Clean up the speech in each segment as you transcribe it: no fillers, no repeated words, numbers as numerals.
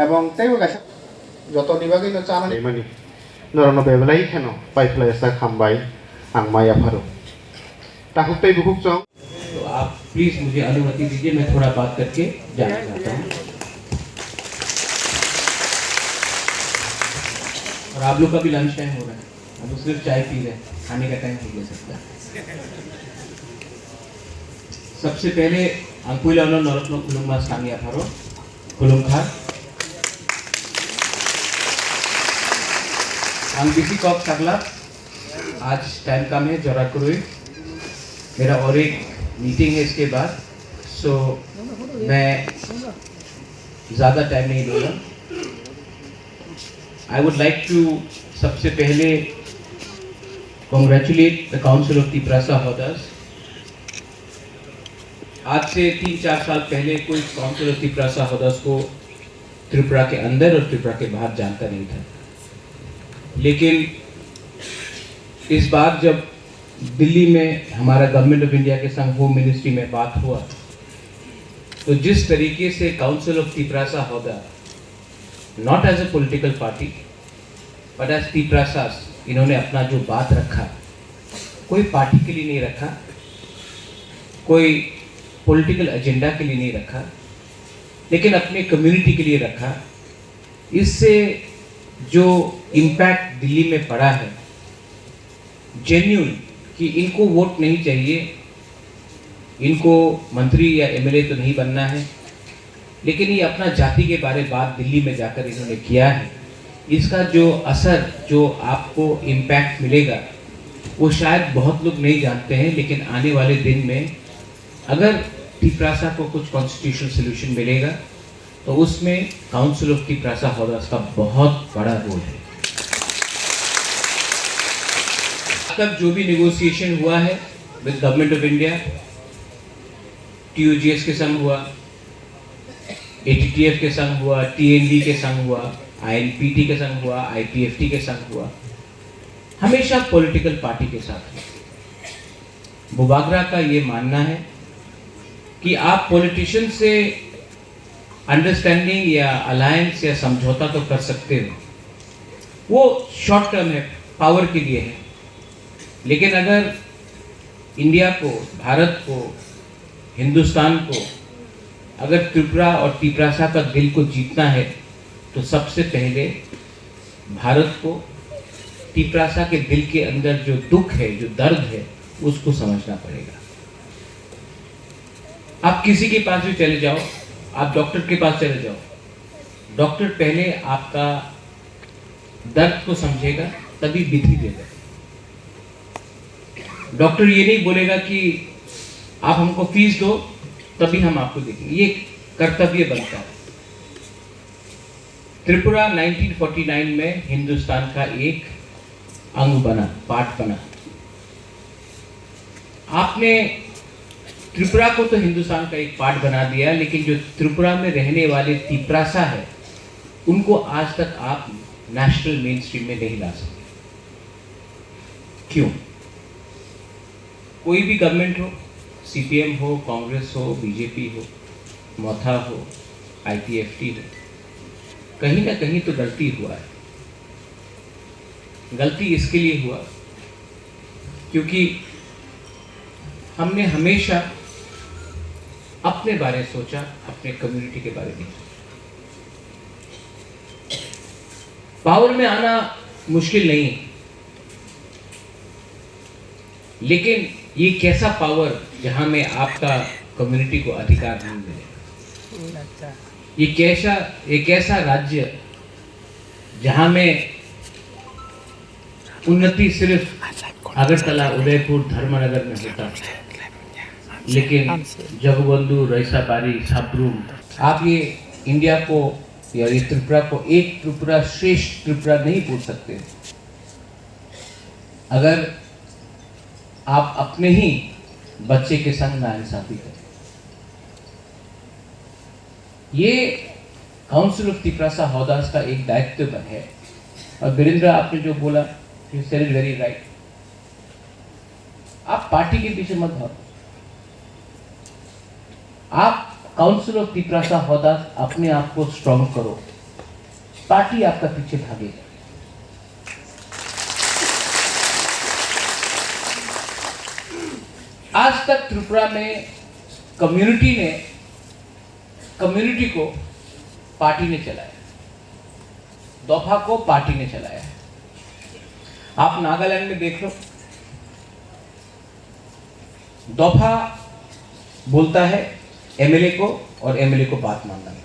এবং তেও গাছে যত নিবাগই ন চানানি মানি নরন বেবলাই খেনো পাইফলাই এসা খামबाय आं माया फारो ताकुक तै बुकुक चंग। तो आप प्लीज मुझे अनुमति दीजिए, मैं थोड़ा बात करके जाना चाहता हूँ। और आप लोग का भी लंच टाइम हो रहा है, अब तो सिर्फ चाय पी रहे हैं, खाने का टाइम हो गया सकता है। सबसे पहले अंकुलानो नरत्न खुलुममा सांगिया फारो खुलुमखार आं बिसी कॉक सागला। आज टाइम कम है, जरा करो मेरा और एक मीटिंग है इसके बाद, सो मैं ज़्यादा टाइम नहीं लूँगा। आई वुड लाइक टू सबसे पहले congratulate the council of Tiprasa हॉर्डर्स। आज से 3-4 साल पहले कोई काउंसिल ऑफ तिप्रासा हॉर्डर्स को त्रिपुरा के अंदर और त्रिपुरा के बाहर जानता नहीं था, लेकिन इस बार जब दिल्ली में हमारा गवर्नमेंट ऑफ इंडिया के संग होम मिनिस्ट्री में बात हुआ, तो जिस तरीके से काउंसिल ऑफ तिप्रासा हॉर्डर not as a political party but as Tiprasas इन्होंने अपना जो बात रखा, कोई पार्टी के लिए नहीं रखा, कोई पॉलिटिकल एजेंडा के लिए नहीं रखा, लेकिन अपने कम्युनिटी के लिए रखा। इससे जो इम्पैक्ट दिल्ली में पड़ा है जेन्युइन, कि इनको वोट नहीं चाहिए, इनको मंत्री या एमएलए तो नहीं बनना है, लेकिन ये अपना जाति के बारे बात दिल्ली में जाकर इन्होंने किया है। इसका जो असर, जो आपको इम्पैक्ट मिलेगा, वो शायद बहुत लोग नहीं जानते हैं, लेकिन आने वाले दिन में अगर तिप्रासा को कुछ कॉन्स्टिट्यूशनल सोल्यूशन मिलेगा तो उसमें काउंसिल ऑफ तिप्रासा हॉर्डर्स का बहुत बड़ा रोल है। तक जो भी नेगोशिएशन हुआ है with government of India, TUGS के संग हुआ, ATTF के संग हुआ, TND के संग हुआ, INPT के संग हुआ, ITFT के संग हुआ, हमेशा पॉलिटिकल पार्टी के साथ हुआ। बुबागरा का ये मानना है कि आप पॉलिटिशियन से अंडरस्टैंडिंग या अलायंस या समझौता तो कर सकते हो, वो शॉर्ट टर्म है, पावर के लिए है, लेकिन अगर इंडिया को, भारत को, हिंदुस्तान को अगर त्रिपुरा और तिप्रासा का दिल को जीतना है तो सबसे पहले भारत को तिप्रासा के दिल के अंदर जो दुख है, जो दर्द है, उसको समझना पड़ेगा। आप किसी के पास भी चले जाओ, आप डॉक्टर के पास चले जाओ, डॉक्टर पहले आपका दर्द को समझेगा, तभी विधि देगा। डॉक्टर ये नहीं बोलेगा कि आप हमको फीस दो तभी हम आपको देंगे, ये कर्तव्य बनता है। त्रिपुरा 1949 में हिंदुस्तान का एक अंग बना, पार्ट बना। आपने त्रिपुरा को तो हिंदुस्तान का एक पार्ट बना दिया, लेकिन जो त्रिपुरा में रहने वाले तिप्रासा है, उनको आज तक आप नेशनल मेन स्ट्रीम में नहीं ला सकते। क्यों? कोई भी गवर्नमेंट हो, CPM हो, कांग्रेस हो, BJP हो, मोथा हो, ITFT हो, कहीं ना कहीं तो गलती हुआ है। गलती इसके लिए हुआ क्योंकि हमने हमेशा अपने बारे में सोचा, अपने कम्युनिटी के बारे में। पावर में आना मुश्किल नहीं है, लेकिन ये कैसा पावर जहां में आपका कम्युनिटी को अधिकार नहीं मिलेगा। ये कैसा राज्य जहां में उन्नति सिर्फ अगरतला, उदयपुर, धर्मनगर में होता है, लेकिन जगबंधु, रईसाबाड़ी, साब्रूम, आप ये इंडिया को या इस त्रिपुरा को एक त्रिपुरा श्रेष्ठ त्रिपुरा नहीं बोल सकते अगर आप अपने ही बच्चे के संग नाइंसाफी करें। ये काउंसिल ऑफ तिप्रासा हॉर्डर्स का एक दायित्व है। और वीरेंद्र, आपने जो बोला, you said it very right. आप पार्टी के पीछे मत भागो, आप काउंसिल ऑफ तिप्रासा हॉर्डर्स अपने आप को स्ट्रॉन्ग करो, पार्टी आपका पीछे भागेगा। आज तक त्रिपुरा में कम्युनिटी को पार्टी ने चलाया, दोफा को पार्टी ने चलाया। आप नागालैंड में देख लो, दोफा बोलता है एमएलए को और एमएलए को बात मानना था।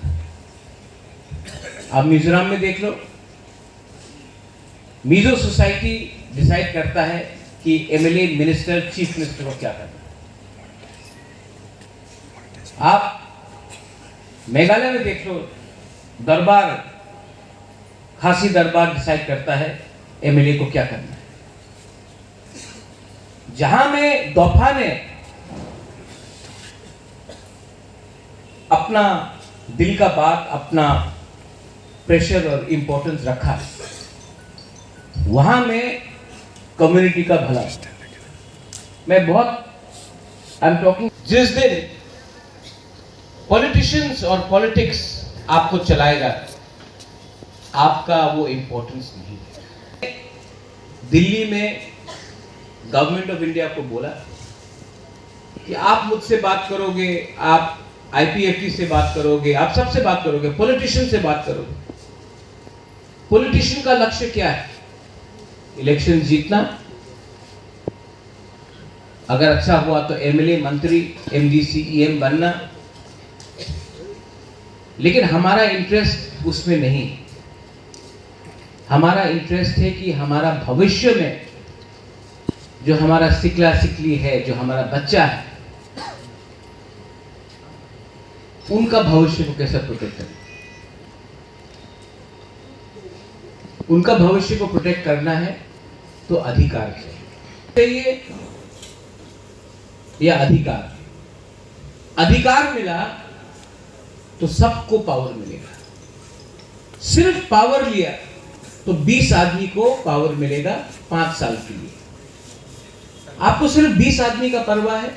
आप मिजोरम में देख लो, मिजो सोसाइटी डिसाइड करता है कि एमएलए मिनिस्टर चीफ मिनिस्टर को क्या करना है। आप मेघालय में देख लो, दरबार, खासी दरबार डिसाइड करता है एमएलए को क्या करना है। जहां में दोफा ने अपना दिल का बात, अपना प्रेशर और इंपॉर्टेंस रखा, वहां में कम्युनिटी का भला। मैं बहुत आई एम टॉकिंग, जिस दिन पॉलिटिशियंस और पॉलिटिक्स आपको चलाएगा, आपका वो इंपॉर्टेंस नहीं है। दिल्ली में गवर्नमेंट ऑफ इंडिया को बोला कि आप मुझसे बात करोगे, आप आईपीएफटी से बात करोगे, आप सबसे बात करोगे, पॉलिटिशियन से बात करोगे। पॉलिटिशियन का लक्ष्य क्या है? इलेक्शन जीतना, अगर अच्छा हुआ तो एमएलए, मंत्री, एमडीसी, ईएम बनना। लेकिन हमारा इंटरेस्ट उसमें नहीं। हमारा इंटरेस्ट है कि हमारा भविष्य में जो हमारा सिकला सिकली है, जो हमारा बच्चा है, उनका भविष्य को कैसे प्रोटेक्ट करें। उनका भविष्य को प्रोटेक्ट करना है तो अधिकार चाहिए, या अधिकार मिला तो सबको पावर मिलेगा। सिर्फ पावर लिया तो 20 आदमी को पावर मिलेगा 5 साल के लिए। आपको सिर्फ 20 आदमी का परवाह है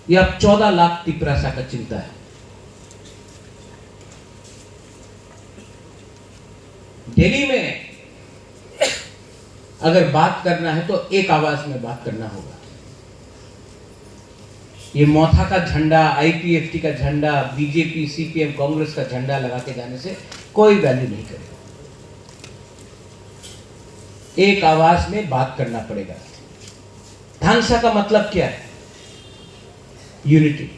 या 14 लाख तिपरासा का चिंता है? दिल्ली में अगर बात करना है तो एक आवाज में बात करना होगा। ये मौथा का झंडा, आईपीएफटी का झंडा, बीजेपी, सीपीएम, कांग्रेस का झंडा लगा के जाने से कोई वैल्यू नहीं करेगा। एक आवाज में बात करना पड़ेगा। धांसा का मतलब क्या है? यूनिटी।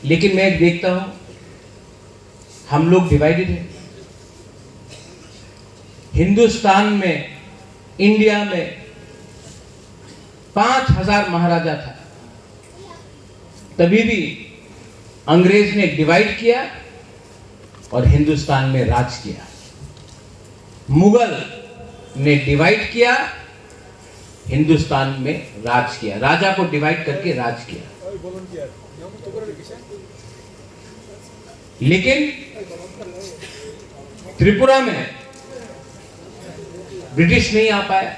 लेकिन मैं देखता हूं हम लोग डिवाइडेड हैं। हिंदुस्तान में, इंडिया में 5000 महाराजा था, तभी भी अंग्रेज ने डिवाइड किया और हिंदुस्तान में राज किया। मुगल ने डिवाइड किया, हिंदुस्तान में राज किया। राजा को डिवाइड करके राज किया। लेकिन त्रिपुरा में ब्रिटिश नहीं आ पाया,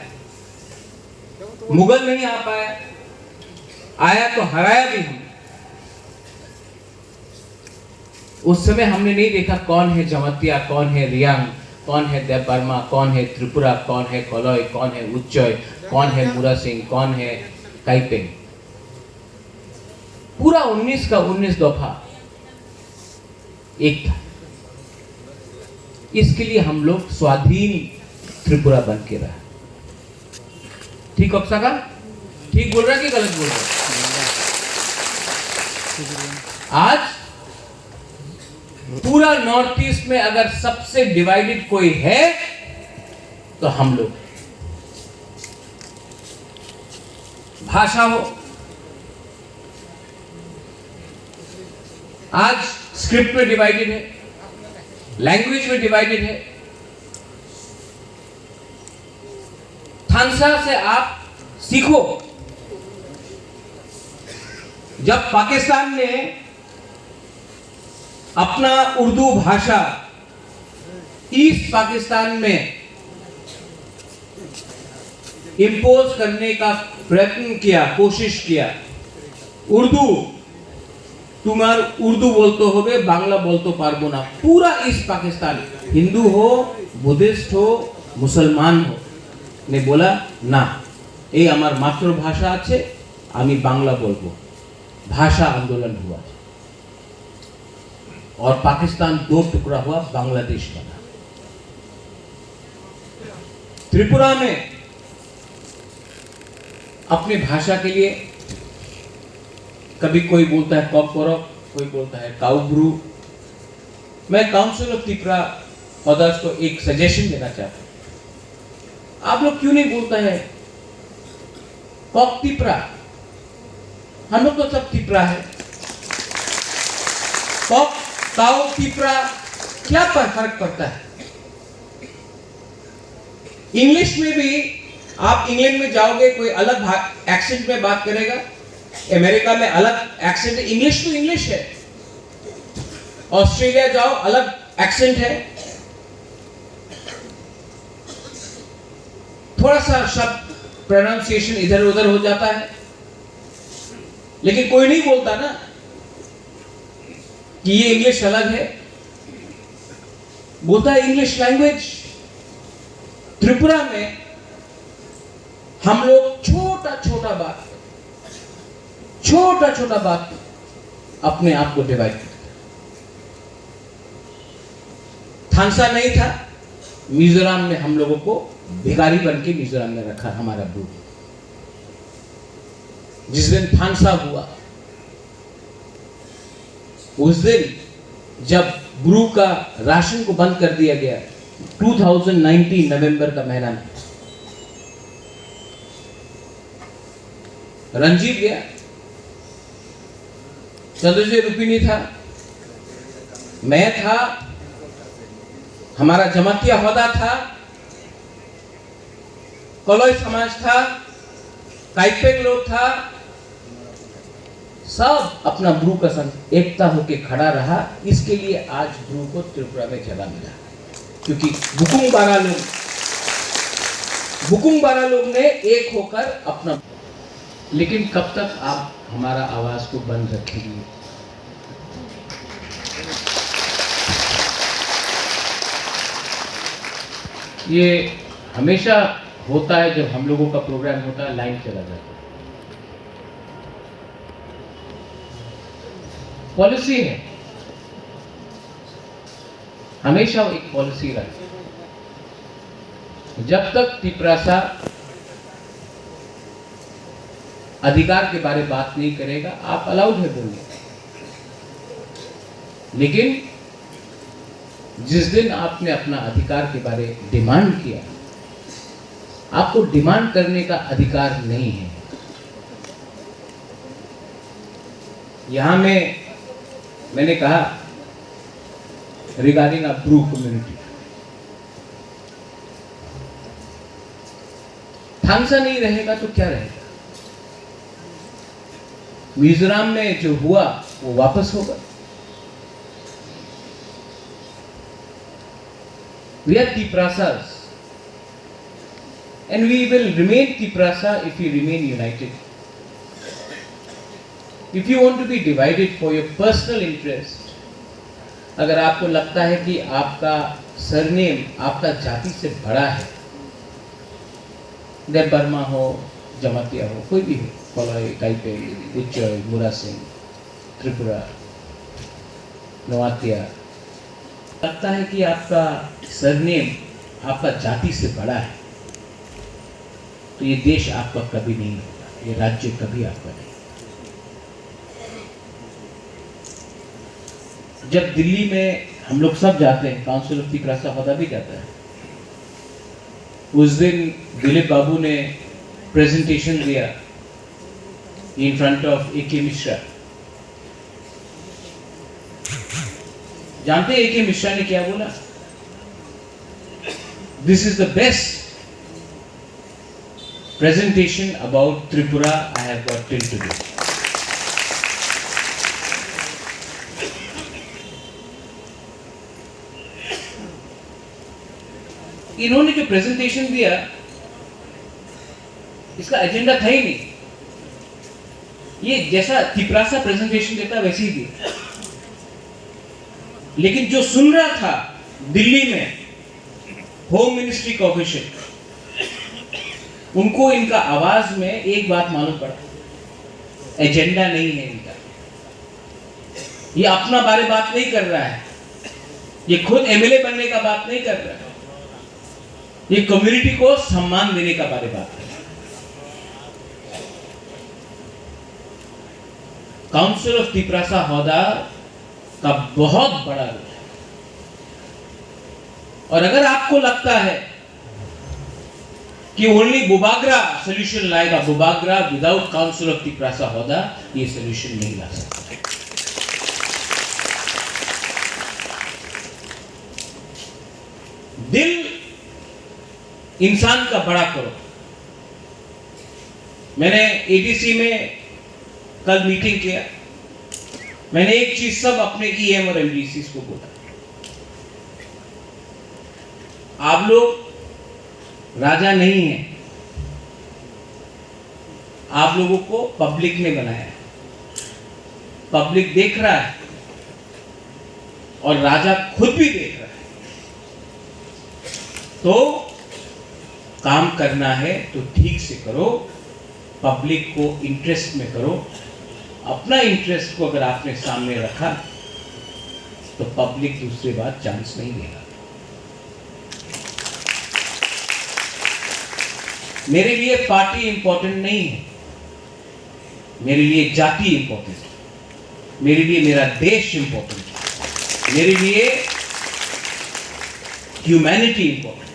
मुगल नहीं आ पाया, आया तो हराया भी हम। उस समय हमने नहीं देखा कौन है जमतिया, कौन है रियांग, कौन है देव बर्मा, कौन है त्रिपुरा, कौन है कोलोई, कौन है उच्चय, कौन है मुरा सिंह, कौन है काइपेंग। पूरा 19 का 19 दफा एक था। इसके लिए हम लोग स्वाधीन त्रिपुरा बन के रहा। ठीक अक्सा का ठीक बोल रहा है कि गलत बोल रहा है? आज पूरा नॉर्थ ईस्ट में अगर सबसे डिवाइडेड कोई है तो हम लोग। भाषा हो, आज स्क्रिप्ट में डिवाइडेड है, लैंग्वेज में डिवाइडेड है। थानसा से आप सीखो। जब पाकिस्तान ने अपना उर्दू भाषा ईस्ट पाकिस्तान में इंपोज करने का प्रयत्न किया, कोशिश किया, उर्दू तुम्हार उर्दू बोलते होगे बांग्ला बोलते पारबो ना पूरा इस पाकिस्तान हिंदू हो बुद्धिस्ट हो मुसलमान हो ने बोला ना ये हमार मातृभाषा আছে আমি বাংলা বলবো भाषा आंदोलन हुआ और पाकिस्तान 2 टुकड़ा हुआ बांग्लादेश बना त्रिपुरा में अपनी भाषा के लिए कभी कोई बोलता है कॉकबोरक कोई बोलता है काउब्रू मैं काउंसिल ऑफ त्रिपुरा ऑदर्स को एक सजेशन देना चाहता हूं आप लोग क्यों नहीं बोलता है कॉक त्रिपुरा हम लोग तो सब त्रिपुरा है कॉक काउ त्रिपुरा क्या फर्क पड़ता है इंग्लिश में भी आप इंग्लैंड में जाओगे कोई अलग एक्सेंट में बात करेगा अमेरिका में अलग एक्सेंट है इंग्लिश तो इंग्लिश है ऑस्ट्रेलिया जाओ अलग एक्सेंट है थोड़ा सा शब्द प्रोनाउंसिएशन इधर उधर हो जाता है लेकिन कोई नहीं बोलता ना कि ये इंग्लिश अलग है बोलता है इंग्लिश लैंग्वेज त्रिपुरा में हम लोग छोटा छोटा बात अपने आप को डिवाइड करते थांसा नहीं था मिजोरम में हम लोगों को भिखारी बन के मिजोरम में रखा हमारा ग्रुप जिस दिन थांसा हुआ उस दिन जब गुरु का राशन को बंद कर दिया गया 2019 नवंबर का महीना में रंजीत गया चंद्रजी रुपिनी था मैं था हमारा जमातिया होदा था कलोई समाज था काइपेक लोग था सब अपना गुरु का संग एकता होके खड़ा रहा इसके लिए आज गुरु को त्रिपुरा में जगह मिला क्योंकि बुकुंग बारा लोग ने एक होकर अपना लेकिन कब तक आप हमारा आवाज को बंद रखेंगे ये हमेशा होता है जब हम लोगों का प्रोग्राम होता है लाइन चला जाता है पॉलिसी है हमेशा एक पॉलिसी रहे जब तक त्रिपुरा अधिकार के बारे में बात नहीं करेगा आप अलाउड है बोलने लेकिन जिस दिन आपने अपना अधिकार के बारे में डिमांड किया आपको डिमांड करने का अधिकार नहीं है यहां मैंने कहा रिगार्डिंग अ ब्रू कम्युनिटी थांसा नहीं रहेगा तो क्या रहेगा मिजोरम में जो हुआ वो वापस होगा We are Tiprasas and we will remain Tiprasa if we remain united. If you want to be divided for your personal interest, अगर आपको लगता है कि आपका सरनेम आपका जाति से बड़ा है देव बर्मा हो जमातिया हो कोई भी हो कोलाई काइपे उच्चय मुरा सिंह त्रिपुरा नवातिया लगता है कि आपका सरनेम आपका जाति से बड़ा है तो ये देश आपका कभी नहीं होगा ये राज्य कभी आपका नहीं जब दिल्ली में हम लोग सब जाते हैं काउंसिल ऑफ त्रिपुरा होदा भी जाता है उस दिन दिलीप बाबू ने प्रेजेंटेशन दिया in front of A K. Mishra जानते हैं ए.के. मिश्रा ने क्या बोला this is the best presentation about Tripura I have got till today इन्होंने जो प्रेजेंटेशन दिया इसका एजेंडा था ही नहीं ये जैसा तिपरासा प्रेजेंटेशन देता वैसे ही दिया, लेकिन जो सुन रहा था दिल्ली में होम मिनिस्ट्री का ऑफिशियल, उनको इनका आवाज में एक बात मालूम पड़ा, एजेंडा नहीं है इनका। ये अपना बारे बात नहीं कर रहा है, ये खुद एमएलए बनने का बात नहीं कर रहा है, ये कम्युनिटी को सम्मान देने का बारे बात है। काउंसिल ऑफ तिपरासा हौदा का बहुत बड़ा रोल है, और अगर आपको लगता है कि ओनली बुबागरा सोल्यूशन लाएगा, Bubagra without council of Tiprasa Hoda ये सोल्यूशन नहीं ला सकता। दिल इंसान का बड़ा करो। मैंने एडीसी में कल मीटिंग किया, मैंने एक चीज सब अपने ईएम और एमडीसी को बोला, आप लोग राजा नहीं हैं, आप लोगों को पब्लिक ने बनाया है, पब्लिक देख रहा है और राजा खुद भी देख रहा है। तो काम करना है तो ठीक से करो, पब्लिक को इंटरेस्ट में करो। अपना इंटरेस्ट को अगर आपने सामने रखा तो पब्लिक दूसरी बात चांस नहीं देगा। मेरे लिए पार्टी इंपॉर्टेंट नहीं है, मेरे लिए जाति इंपॉर्टेंट है, मेरे लिए मेरा देश इंपॉर्टेंट है, मेरे लिए ह्यूमैनिटी इंपॉर्टेंट है।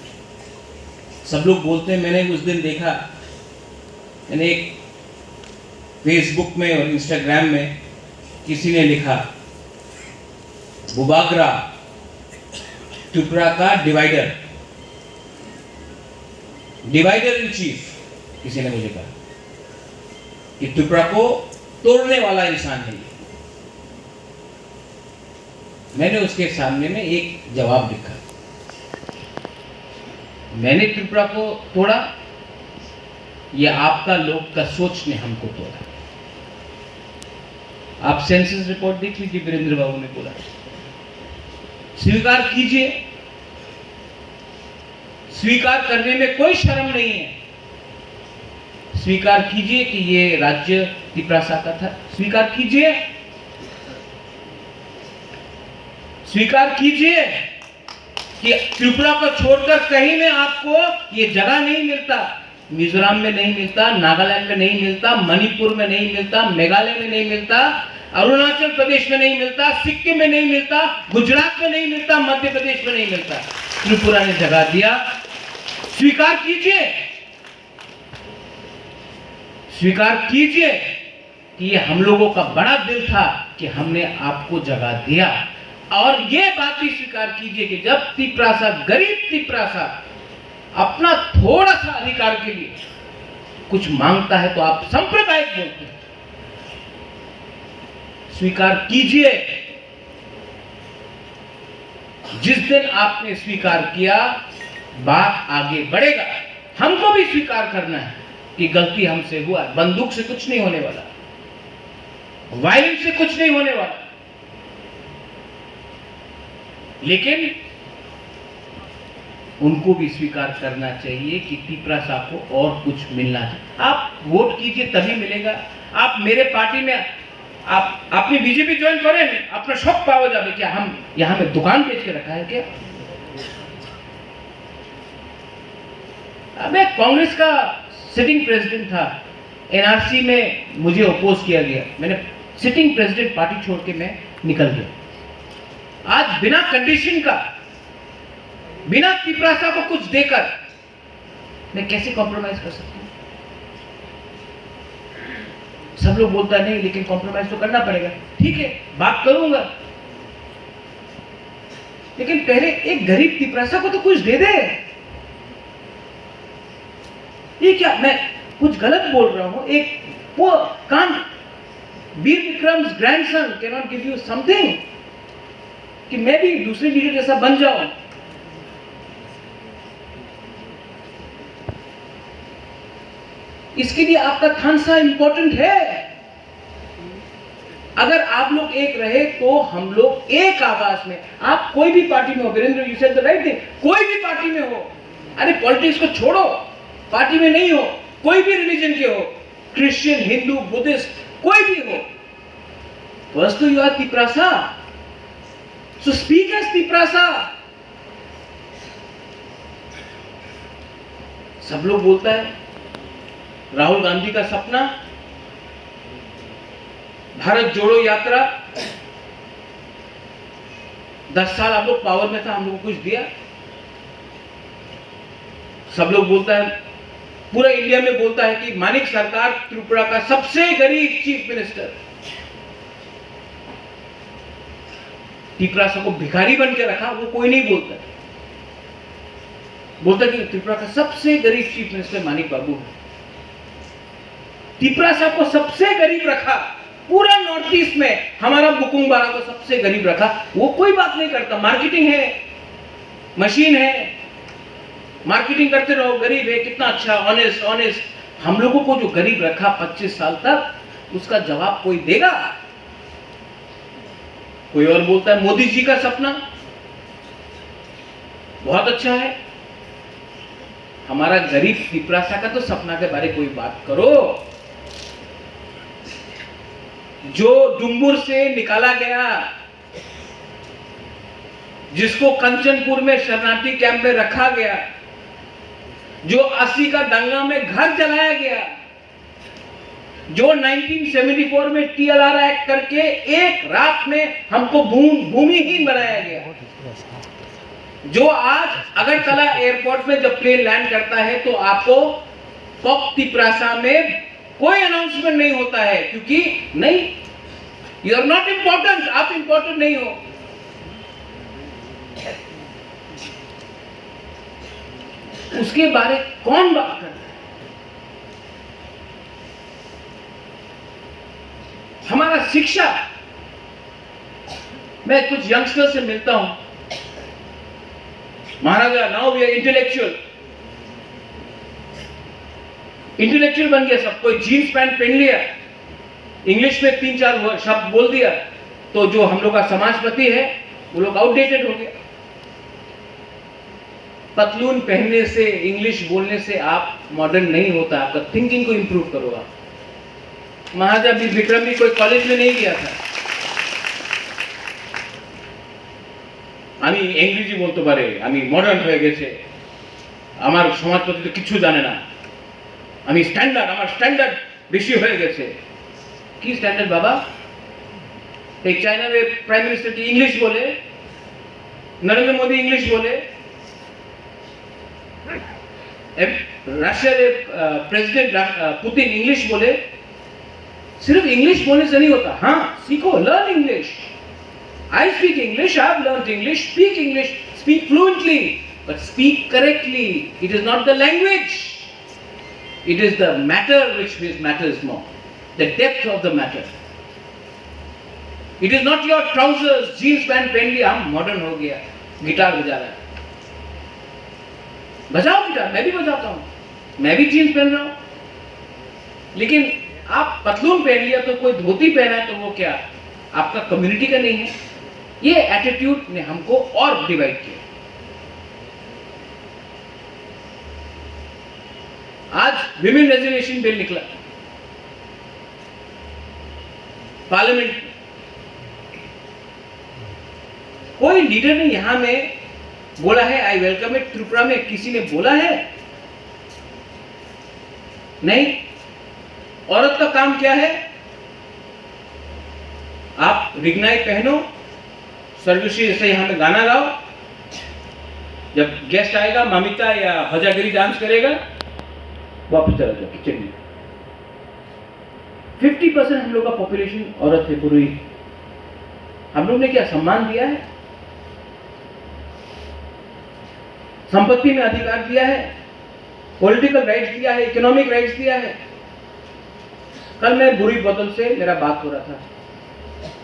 सब लोग बोलते हैं, मैंने उस दिन देखा, मैंने एक फेसबुक में और इंस्टाग्राम में किसी ने लिखा, बुबागरा त्रिपुरा का डिवाइडर इन चीफ, किसी ने मुझे कहा कि त्रिपुरा को तोड़ने वाला इंसान है ये। मैंने उसके सामने में एक जवाब लिखा, मैंने त्रिपुरा को तोड़ा, ये आपका लोग का सोच ने हमको तोड़ा। आप सेंसस रिपोर्ट देख लीजिए, वीरेंद्र बाबू ने बोला, स्वीकार कीजिए, स्वीकार करने में कोई शर्म नहीं है। स्वीकार कीजिए कि ये राज्य तिपरासा का था, स्वीकार कीजिए, स्वीकार कीजिए कि त्रिपुरा को छोड़कर कहीं में आपको ये जगह नहीं मिलता। मिजोरम में नहीं मिलता, नागालैंड में नहीं मिलता, मणिपुर में नहीं मिलता, मेघालय में नहीं मिलता, अरुणाचल प्रदेश में नहीं मिलता, सिक्किम में नहीं मिलता, गुजरात में नहीं मिलता, मध्य प्रदेश में नहीं मिलता। त्रिपुरा ने जगह दिया, स्वीकार कीजिए, स्वीकार कीजिए कि ये हम लोगों का बड़ा दिल था कि हमने आपको जगह दिया। और ये बात भी स्वीकार कीजिए कि जब तिपरासा, गरीब तिपरासा अपना थोड़ा सा अधिकार के लिए कुछ मांगता है तो आप सांप्रदायिक बोलते हैं। स्वीकार कीजिए, जिस दिन आपने स्वीकार किया बात आगे बढ़ेगा। हमको भी स्वीकार करना है कि गलती हमसे हुआ। बंदूक से कुछ नहीं होने वाला, वायलेंस से कुछ नहीं होने वाला, लेकिन उनको भी स्वीकार करना चाहिए कि तिपरासा को और कुछ मिलना चाहिए। आप वोट कीजिए तभी मिलेगा। आप मेरे पार्टी में आप अपनी बीजेपी ज्वाइन करें, अपना शौक पाओ जाए। क्या हम यहां में दुकान बेच के रखा है क्या? मैं कांग्रेस का सिटिंग प्रेसिडेंट था, एनआरसी में मुझे अपोज किया गया, मैंने सिटिंग प्रेसिडेंट पार्टी छोड़ के मैं निकल गया। आज बिना कंडीशन का, बिना तिपरासा को कुछ देकर मैं कैसे कॉम्प्रोमाइज कर सकता हूं? सब लोग बोलता नहीं, लेकिन कॉम्प्रोमाइज तो करना पड़ेगा। ठीक है, बात करूंगा, लेकिन पहले एक गरीब तिपरासा को तो कुछ दे दे। ये क्या, मैं कुछ गलत बोल रहा हूं? एक वो कान Bir Bikram's grandson can not give you something कि मैं भी दूसरे लीडर जैसा बन जाऊं? इसके लिए आपका थानसा इंपॉर्टेंट है। अगर आप लोग एक रहे तो हम लोग एक आवाज में, आप कोई भी पार्टी में हो, Virendra you said the right thing, कोई भी पार्टी में हो, अरे पॉलिटिक्स को छोड़ो, पार्टी में नहीं हो, कोई भी रिलीजन के हो, क्रिश्चियन, हिंदू, बुद्धिस्ट, कोई भी हो, first you are Tiprasa, so speak as Tiprasa. सब लोग बोलता है राहुल गांधी का सपना, भारत जोड़ो यात्रा, 10 साल आप लोग पावर में था, हम लोग को कुछ दिया। सब लोग बोलता है, पूरा इंडिया में बोलता है कि मानिक सरकार त्रिपुरा का सबसे गरीब चीफ मिनिस्टर, त्रिपुरा सबको भिखारी बन के रखा, वो कोई नहीं बोलता, बोलता कि त्रिपुरा का सबसे गरीब चीफ मिनिस्टर मानिक बाबू है। त्रिपुरा सबको सबसे गरीब रखा, पूरा नॉर्थ ईस्ट में हमारा बुकुंग बारा को सबसे गरीब रखा, वो कोई बात नहीं करता, मार्केटिंग है, मशीन है, मार्केटिंग करते रहो, गरीब है, कितना अच्छा, ऑनेस्ट ऑनेस्ट। हम लोगों को जो गरीब रखा 25 साल तक, उसका जवाब कोई देगा? कोई और बोलता है मोदी जी का सपना बहुत अच्छा है, हमारा गरीब त्रिपुरासा का तो सपना के बारे कोई बात करो। जो डुम्बुर से निकाला गया, जिसको कंचनपुर में शरणार्थी कैंप में रखा गया, जो 80 का दंगा में घर जलाया गया, जो 1974 में TLR एक्ट करके एक रात में हमको भूमिहीन बनाया गया, जो आज अगरतला एयरपोर्ट में जब प्लेन लैंड करता है तो आपको पॉप तिपरासा में कोई अनाउंसमेंट नहीं होता है, क्योंकि नहीं, यू आर नॉट इंपॉर्टेंट, आप इंपॉर्टेंट नहीं हो। उसके बारे कौन बात करता है? हमारा शिक्षा, मैं कुछ यंगस्टर से मिलता हूं, महाराजा नाउ वी आर इंटेलेक्चुअल बन गया सब, कोई जीन्स पैंट पहन लिया, इंग्लिश में 3-4 शब्द बोल दिया, तो जो हम लोग का समाजपति है वो लोग आउटडेटेड हो गया। पतलून पहनने से, इंग्लिश बोलने से आप मॉडर्न नहीं होता, आपका थिंकिंग को इंप्रूव करोगा। महाराजा विक्रम भी कोई कॉलेज में नहीं गया था, আমি ইংরেজি বলতে পারে, আমি মডার্ন হয়ে গেছে, আমার সমাজপতি তো কিছু জানে না, আমি স্ট্যান্ডার্ড, আমার স্ট্যান্ডার্ড বেশি হয়ে গেছে। কি স্ট্যান্ডার্ড বাবা? एक चाइना में प्राइम मिनिस्टर की इंग्लिश बोले, नरेंद्र मोदी इंग्लिश बोले, रशिया के प्रेसिडेंट पुतिन इंग्लिश बोले। सिर्फ इंग्लिश बोलने से नहीं होता, हाँ सीखो, learn English. I speak English, I have learned English, speak fluently, but speak correctly. It is not the language, it is the matter which matters more, the depth of the matter. It is not your trousers, jeans pant पहन लिया, हम modern हो गया, guitar बजा रहा है, बजाओ guitar, मैं भी बजाता हूँ, मैं भी जीन्स पहन रहा हूँ, लेकिन आप पतलून पहन लिया तो कोई धोती पहना है तो वो क्या आपका कम्युनिटी का नहीं है? ये एटीट्यूड ने हमको और डिवाइड किया। आज विमेन रिजर्वेशन बिल निकला पार्लियामेंट, कोई लीडर ने यहां में बोला है आई वेलकम इट? त्रिपुरा में किसी ने बोला है? नहीं। औरत का काम क्या है? आप रिगनाई पहनो, सर्वश्री से यहां में गाना गाओ, जब गेस्ट आएगा ममिता या हजागिरी डांस करेगा, वापस चला जाओ किचन में। 50% हम लोग का पॉपुलेशन औरत है पूरी। हम लोग ने क्या सम्मान दिया है? संपत्ति में अधिकार दिया है, पॉलिटिकल राइट्स दिया है, इकोनॉमिक राइट्स दिया है। कल मैं बुरी बदल से मेरा बात हो रहा था,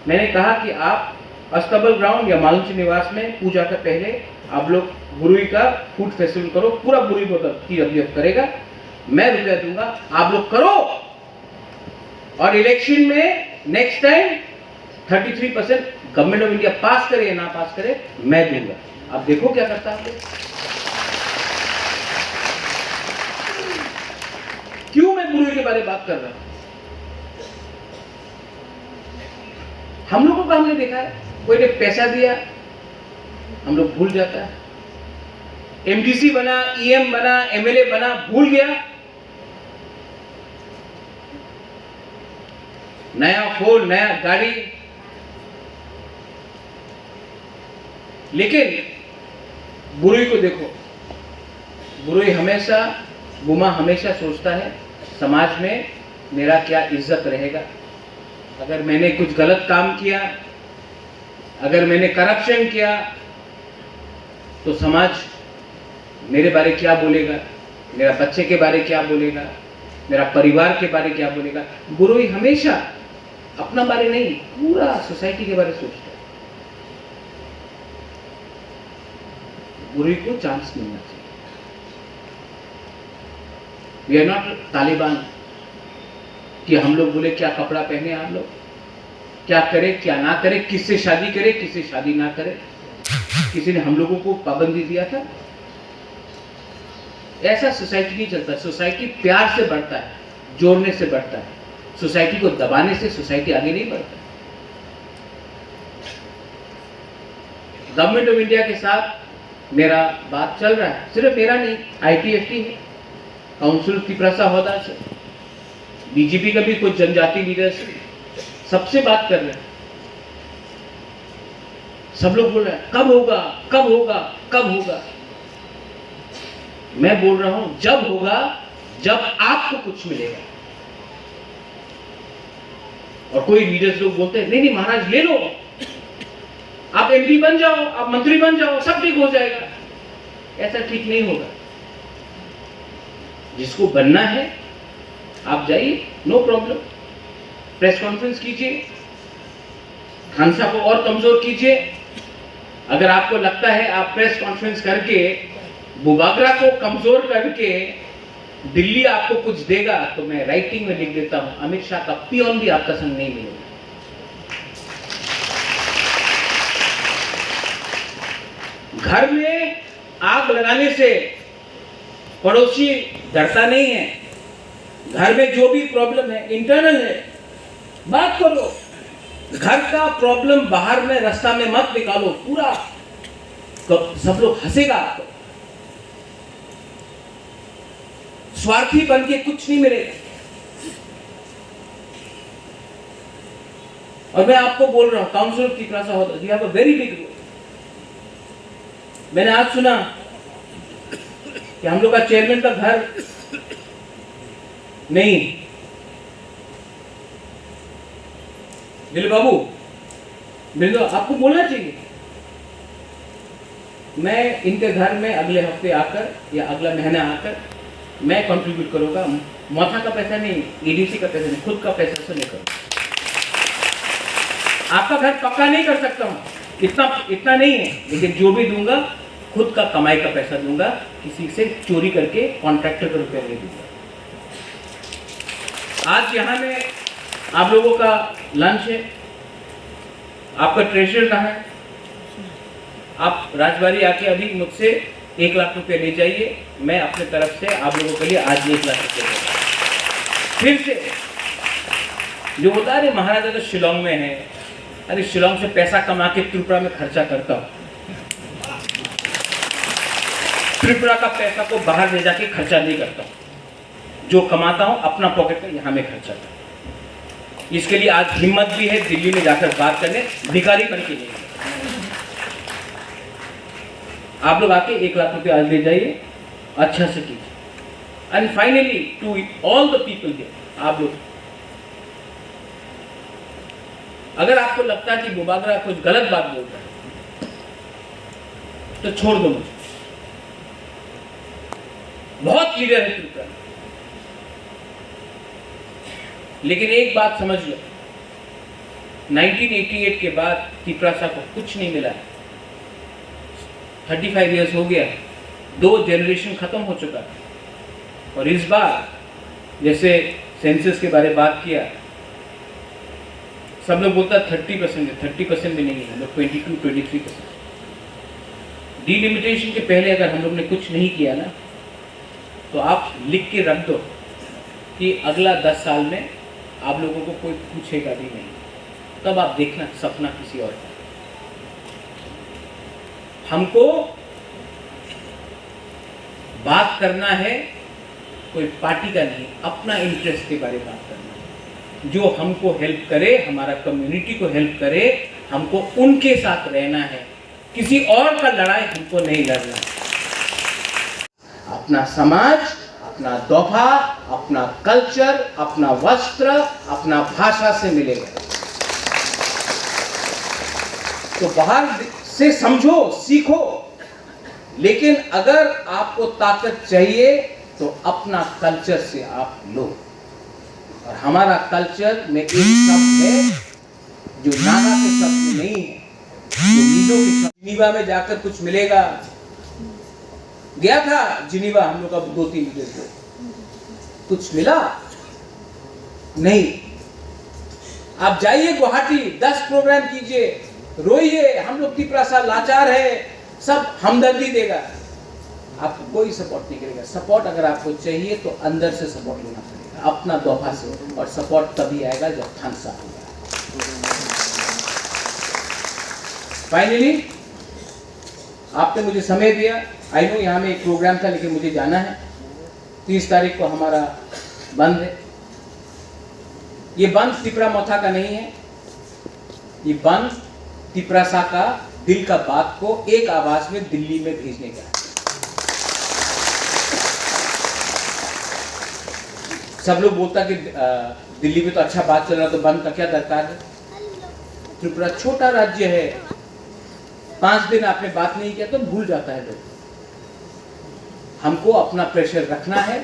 मैंने कहा कि आप अस्तबल ग्राउंड या मालूची निवास में पूजा के पहले आप लोग बुरुई का फूड फेस्टिवल करो, पूरा बुरुई बदल की अभियत करेगा, मैं रुपया दूंगा, आप लोग करो, और इलेक्शन में next time 33% government of India pass करे या ना पास करे, मैं दूंगा। आप देखो क्या करता है। क्यों मैं बुरे के बारे में बात कर रहा हूं? हम लोगों का हमने देखा है, कोई ने पैसा दिया, हम लोग भूल जाता है। एमडीसी बना, ईएम बना, एमएलए बना, भूल गया। नया फोन, नया गाड़ी, लेकिन बुरी को देखो, बुरी हमेशा, गुमा हमेशा सोचता है समाज में मेरा क्या इज्जत रहेगा। अगर मैंने कुछ गलत काम किया, अगर मैंने करप्शन किया, तो समाज मेरे बारे क्या बोलेगा, मेरा बच्चे के बारे क्या बोलेगा, मेरा परिवार के बारे क्या बोलेगा। बुरी हमेशा अपना बारे नहीं, पूरा सोसाइटी के बारे सोचता है। बुरी को चांस मिलना चाहिए। वी आर नॉट तालिबान कि हम लोग बोले क्या कपड़ा पहने, आप लोग क्या करे क्या ना करे, किससे शादी करे किससे शादी ना करे। किसी ने हम लोगों को पाबंदी दिया था? ऐसा सोसाइटी नहीं चलता। सोसाइटी प्यार से बढ़ता है, जोड़ने से बढ़ता है। सोसाइटी को दबाने से सोसाइटी आगे नहीं बढ़ता। गवर्नमेंट ऑफ इंडिया के साथ मेरा बात चल रहा है, सिर्फ मेरा नहीं, आईटीएफटी है, काउंसिल त्रिपुरा होदा से, बीजेपी का भी कुछ जनजाति लीडर्स सबसे बात कर रहे हैं। सब लोग बोल रहे हैं कब होगा कब होगा कब होगा। मैं बोल रहा हूं जब होगा, जब आपको कुछ मिलेगा। और कोई लीडर्स लोग बोलते हैं नहीं नहीं महाराज ले लो, आप एमपी बन जाओ, आप मंत्री बन जाओ, सब ठीक हो जाएगा। ऐसा ठीक नहीं होगा। जिसको बनना है आप जाइए, नो प्रॉब्लम, प्रेस कॉन्फ्रेंस कीजिए, खानसा को और कमजोर कीजिए। अगर आपको लगता है आप प्रेस कॉन्फ्रेंस करके बुबागरा को कमजोर करके दिल्ली आपको कुछ देगा, तो मैं राइटिंग में लिख देता हूं, अमित शाह का पियोन भी आपका संग नहीं मिलेगा। घर में आग लगाने से पड़ोसी डरता नहीं है। घर में जो भी प्रॉब्लम है इंटरनल है, बात करो। घर का प्रॉब्लम बाहर में रास्ता में मत निकालो, पूरा सब लोग हंसेगा आपको। स्वार्थी बन के कुछ नहीं मिलेगा। और मैं आपको बोल रहा हूं, काउंसिल ऑफ त्रिपुरा होता, you have a very big role. मैंने आज सुना कि हम लोग का चेयरमैन का घर नहीं। दिल बाबू, बिल्कुल आपको बोलना चाहिए। मैं इनके घर में अगले हफ्ते आकर या अगला महीना आकर मैं कंट्रीब्यूट करूंगा। माथा का पैसा नहीं, ईडीसी का पैसा नहीं, खुद का पैसा से लेकर। आपका घर पक्का नहीं कर सकता हूं, इतना नहीं है, लेकिन जो भी दूंगा खुद का कमाई का पैसा दूंगा, किसी से चोरी करके कॉन्ट्रैक्टर को रुपया नहीं दूंगा। आज यहाँ में आप लोगों का लंच है, आपका ट्रेजर कहाँ है? आप राजबाड़ी आके अभी मुझसे 1 लाख रुपए ले जाइए। मैं अपने तरफ से आप लोगों के लिए आज 1 लाख रुपए दूंगा। फिर से जो होता है महाराजा तो शिलोंग में है, अरे शिलोंग से पैसा कमा के त्रिपुरा में खर्चा करता हूँ। त्रिपुरा का पैसा को बाहर ले जाके खर्चा नहीं करता हूँ, जो कमाता हूँ अपना पॉकेट में यहाँ में खर्चा करता हूँ। इसके लिए आज हिम्मत भी है दिल्ली में जाकर बात करने, भिखारी बन के नहीं। आप लोग आके 1 लाख रुपए आज ले जाइए, अच्छा से कीजिए। And finally to all the people here, आप लोग अगर आपको लगता है कि बुबागरा कुछ गलत बात बोल रहा है तो छोड़ दो मुझे। बहुत लीडर है त्रिपुरा, लेकिन एक बात समझ लो, 1988 के बाद त्रिपुरा को कुछ नहीं मिला है। 35 इयर्स हो गया, 2 जनरेशन खत्म हो चुका है। और इस बार जैसे सेंसस के बारे में बात किया, सब लोग बोलता 30% है, 30% भी नहीं है, लोग 22-23%। डिलिमिटेशन के पहले अगर हम लोग ने कुछ नहीं किया ना, तो आप लिख के रख दो कि अगला 10 साल में आप लोगों को कोई पूछेगा भी नहीं, तब आप देखना सपना किसी और का। हमको बात करना है कोई पार्टी का नहीं, अपना इंटरेस्ट के बारे में बात करना है। जो हमको हेल्प करे, हमारा कम्युनिटी को हेल्प करे, हमको उनके साथ रहना है, किसी और का लड़ाई हमको नहीं लड़ना। अपना समाज, अपना दोफा, अपना कल्चर, अपना वस्त्र, अपना भाषा से मिलेगा। तो बाहर से समझो, सीखो, लेकिन अगर आपको ताकत चाहिए तो अपना कल्चर से आप लो। और हमारा कल्चर में एक शब्द है जो नागा के शब्द में नहीं है, जो मीजो के शब्द। जिनीवा में जाकर कुछ मिलेगा? गया था जिनीवा हम लोग अब 2-3 दिन से, कुछ मिला नहीं। आप जाइए गुवाहाटी, 10 प्रोग्राम कीजिए, रोइए, हम लोग त्रिपुरा सा लाचार है, सब हमदर्दी देगा, आपको कोई सपोर्ट नहीं करेगा। सपोर्ट अगर आपको चाहिए तो अंदर से सपोर्ट लेना पड़ेगा, अपना दोफा से, और सपोर्ट तभी आएगा जब थानसा होगा। फाइनली आपने मुझे समय दिया। आई नो यहाँ में एक प्रोग्राम था, लेकिन मुझे जाना है। 30 तारीख को हमारा बंद है। ये बंद त्रिपुरा मोथा का नहीं है, ये बंद त्रिपुरा सा का दिल का बात को एक आवाज में दिल्ली में भेजने का। सब लोग बोलता कि दिल्ली में तो अच्छा बात चल रहा, तो बंद का क्या दरकार है? त्रिपुरा छोटा राज्य है, 5 दिन आपने बात नहीं किया तो भूल जाता है लोग। हमको अपना प्रेशर रखना है,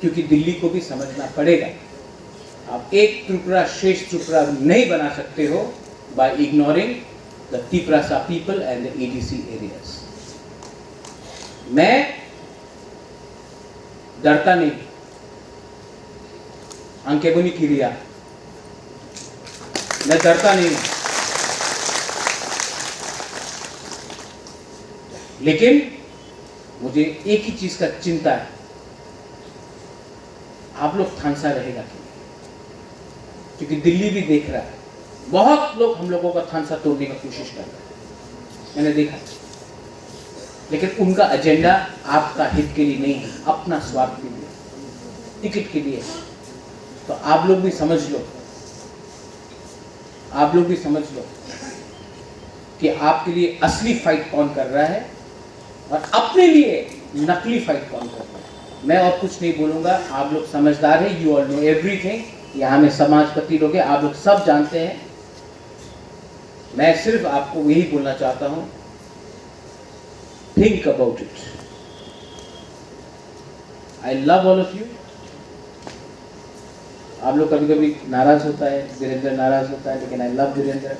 क्योंकि दिल्ली को भी समझना पड़ेगा। आप एक त्रिपुरा श्रेष्ठ त्रिपुरा नहीं बना सकते हो by ignoring the Tiprasa people and the EDC areas. मैं डरता नहीं, अंकेबुनी किरिया, मैं डरता नहीं, लेकिन मुझे एक ही चीज का चिंता है, आप लोग थानसा रहेगा कि नहीं? क्योंकि दिल्ली भी देख रहा है, बहुत लोग हम लोगों का थानसा तोड़ने की कोशिश कर रहे हैं, मैंने देखा। लेकिन उनका एजेंडा आपका हित के लिए नहीं है, अपना स्वार्थ के लिए, टिकट के लिए। तो आप लोग भी समझ लो, आप लोग भी समझ लो कि आपके लिए असली फाइट कौन कर रहा है और अपने लिए नकली फाइट कौन कर रहा है। मैं और कुछ नहीं बोलूंगा, आप लोग समझदार हैं, यू ऑल नो एवरीथिंग। यहाँ में समाजपति लोग हैं, आप लोग सब जानते हैं। मैं सिर्फ आपको यही बोलना चाहता हूं, think about it. I love all of you. आप लोग कभी कभी नाराज होता है, वीरेंद्र नाराज होता है, लेकिन आई लव वीरेंद्र।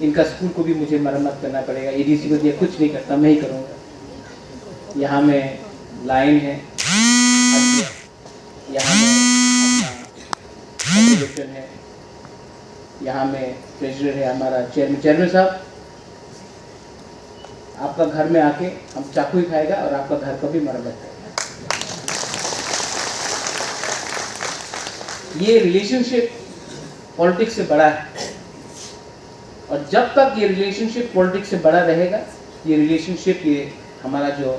इनका स्कूल को भी मुझे मरम्मत करना पड़ेगा, एडीसी को दिया कुछ नहीं करता, मैं ही करूँगा। यहाँ में लाइन है, यहाँ में अपना है, यहाँ में ट्रेजरर है हमारा चेयरमैन साहब। आपका घर में आके हम चाकू ही खाएगा और आपका घर का भी मरम्मत करेगा। ये रिलेशनशिप पॉलिटिक्स से बड़ा है, और जब तक ये रिलेशनशिप पॉलिटिक्स से बड़ा रहेगा, ये रिलेशनशिप, ये हमारा जो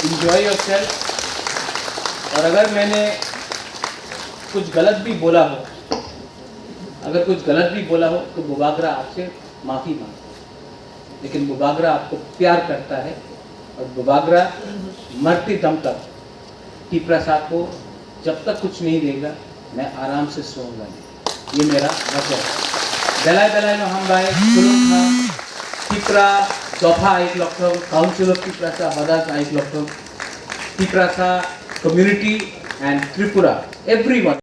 इंजॉय योरसेल्फ। और अगर मैंने कुछ गलत भी बोला हो, अगर कुछ गलत भी बोला हो, तो बुबागरा आपसे माफ़ी मांगता, लेकिन बुबागरा आपको प्यार करता है, और बुबागरा मरते दम तक त्रिपुरा को जब तक कुछ नहीं देगा, मैं आराम से सोऊंगा नहीं। ये मेरा वचन है। बेलाय बेलाय में हम भाई कुलुंखा त्रिपुरा दोफा एक lockdown, council of Tripura Hoda एक lockdown, Tripura community and Tripura everyone.